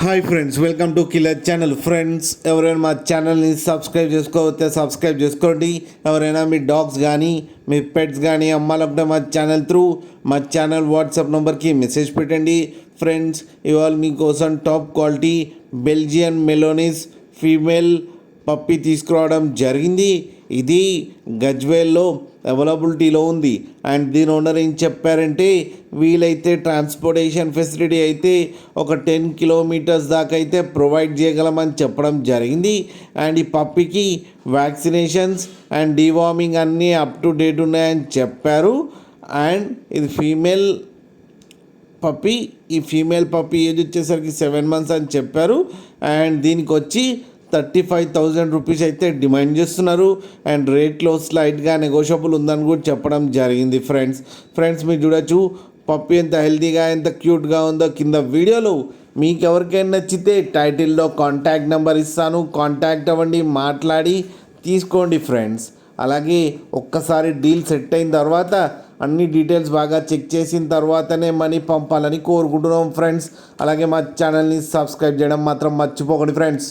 Hi friends, welcome to killer channel. Friends, ఎవరైనా మా ఛానల్ని సబ్స్క్రైబ్ చేసుకోవచ్చే సబ్స్క్రైబ్ చేసుకోండి. ఎవరైనా మీ డాగ్స్ కానీ మీ పెట్స్ కానీ అమ్మాలంటే మా ఛానల్ త్రూ మా ఛానల్ వాట్సాప్ నెంబర్కి మెసేజ్ పెట్టండి. ఫ్రెండ్స్, ఇవాళ మీకోసం top quality Belgian Malinois female puppy తీసుకురావడం జరిగింది. ఇది గజ్వేల్లో అవైలబిలిటీలో ఉంది. అండ్ దీని ఓనర్ ఏం చెప్పారంటే, వీలైతే ట్రాన్స్పోర్టేషన్ ఫెసిలిటీ అయితే ఒక 10 కిలోమీటర్స్ దాకా అయితే ప్రొవైడ్ చేయగలమని చెప్పడం జరిగింది. అండ్ ఈ పప్పికి వ్యాక్సినేషన్స్ అండ్ డీవార్మింగ్ అన్నీ అప్ టు డేట్ ఉన్నాయని చెప్పారు. అండ్ ఇది ఫీమేల్ పప్పి. ఈ ఫీమేల్ పప్పి ఏజ్ వచ్చేసరికి 7 months అని చెప్పారు. అండ్ దీనికి వచ్చి 35,000 రూపీస్ అయితే డిమాండ్ చేస్తున్నారు. అండ్ రేట్లో స్లైట్గా నెగోషియబుల్ ఉందని కూడా చెప్పడం జరిగింది. ఫ్రెండ్స్ మీరు చూడొచ్చు పప్పి ఎంత హెల్తీగా ఎంత క్యూట్గా ఉందో కింద వీడియోలో. మీకు ఎవరికైనా నచ్చితే టైటిల్లో కాంటాక్ట్ నెంబర్ ఇస్తాను, కాంటాక్ట్ అవ్వండి, మాట్లాడి తీసుకోండి ఫ్రెండ్స్. అలాగే ఒక్కసారి డీల్ సెట్ అయిన తర్వాత అన్ని డీటెయిల్స్ బాగా చెక్ చేసిన తర్వాతనే మనీ పంపాలని కోరుకుంటున్నాం ఫ్రెండ్స్. అలాగే మా ఛానల్ని సబ్స్క్రైబ్ చేయడం మాత్రం మర్చిపోకండి ఫ్రెండ్స్.